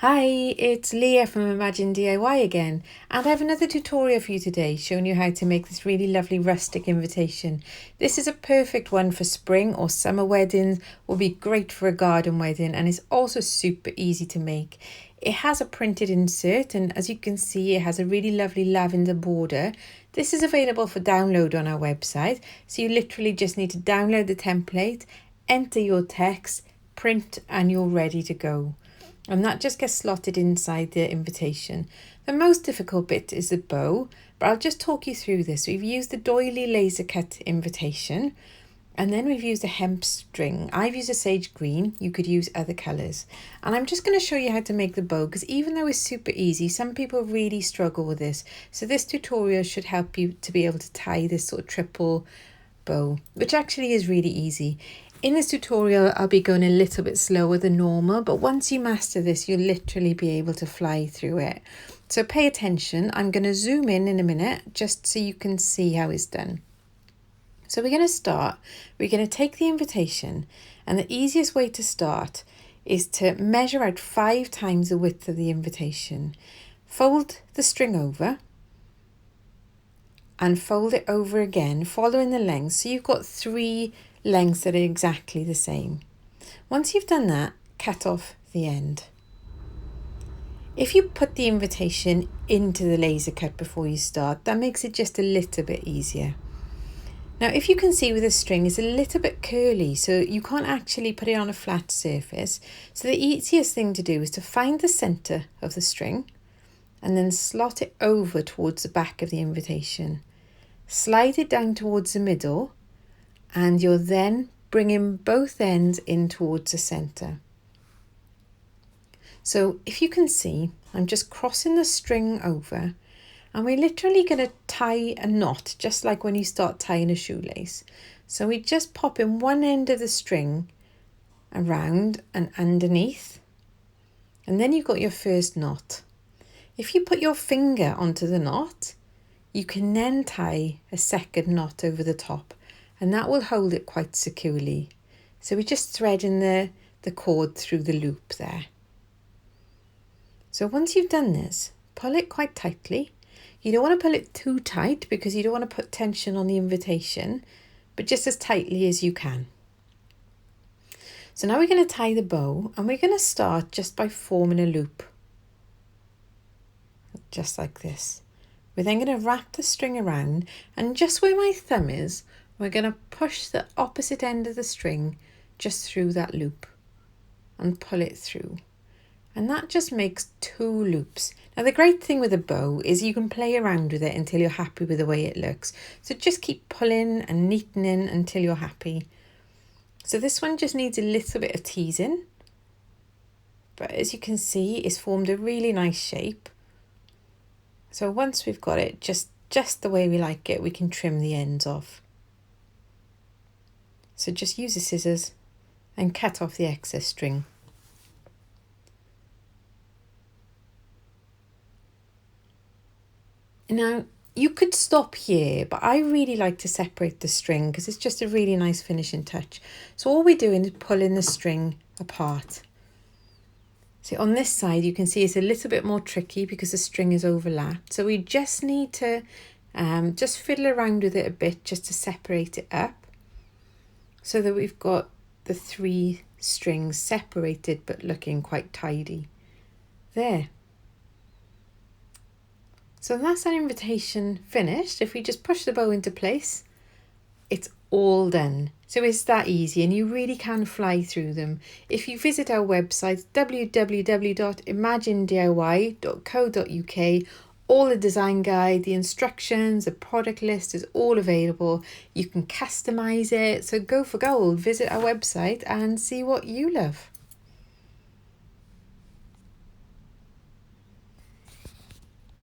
Hi, it's Leah from Imagine DIY again, and I have another tutorial for you today showing you how to make this really lovely rustic invitation. This is a perfect one for spring or summer weddings, will be great for a garden wedding, and it's also super easy to make. It has a printed insert, and as you can see, it has a really lovely lavender border. This is available for download on our website, so you literally just need to download the template, enter your text, print, and you're ready to go. And that just gets slotted inside the invitation. The most difficult bit is the bow, but I'll just talk you through this. We've used the doily laser cut invitation, and then we've used a hemp string. I've used a sage green, you could use other colours. And I'm just going to show you how to make the bow, because even though it's super easy, some people really struggle with this. So this tutorial should help you to be able to tie this sort of triple bow, which actually is really easy. In this tutorial, I'll be going a little bit slower than normal, but once you master this, you'll literally be able to fly through it. So pay attention. I'm going to zoom in a minute, just so you can see how it's done. So we're going to start. We're going to take the invitation, and the easiest way to start is to measure out 5 times the width of the invitation. Fold the string over, and fold it over again, following the length. So you've got 3 lengths that are exactly the same. Once you've done that, cut off the end. If you put the invitation into the laser cut before you start, that makes it just a little bit easier. Now, if you can see with the string, it's a little bit curly, so you can't actually put it on a flat surface. So the easiest thing to do is to find the center of the string and then slot it over towards the back of the invitation. Slide it down towards the middle, and you're then bringing both ends in towards the center. So if you can see, I'm just crossing the string over, and we're literally going to tie a knot, just like when you start tying a shoelace. So we just pop in one end of the string around and underneath, and then you've got your first knot. If you put your finger onto the knot, you can then tie a second knot over the top, and that will hold it quite securely. So we're just threading the cord through the loop there. So once you've done this, pull it quite tightly. You don't want to pull it too tight because you don't want to put tension on the invitation, but just as tightly as you can. So now we're going to tie the bow, and we're going to start just by forming a loop. Just like this. We're then going to wrap the string around, and just where my thumb is, we're going to push the opposite end of the string just through that loop and pull it through. And that just makes 2 loops. Now the great thing with a bow is you can play around with it until you're happy with the way it looks. So just keep pulling and neatening until you're happy. So this one just needs a little bit of teasing. But as you can see, it's formed a really nice shape. So once we've got it just the way we like it, we can trim the ends off. So just use the scissors and cut off the excess string. Now, you could stop here, but I really like to separate the string because it's just a really nice finishing touch. So all we're doing is pulling the string apart. So on this side, you can see it's a little bit more tricky because the string is overlapped. So we just need to just fiddle around with it a bit just to separate it up so that we've got the 3 strings separated but looking quite tidy. There. So that's our invitation finished. If we just push the bow into place, it's all done. So it's that easy, and you really can fly through them. If you visit our website, www.imaginediy.co.uk, all the design guide, the instructions, the product list is all available. You can customize it. So go for gold. Visit our website and see what you love.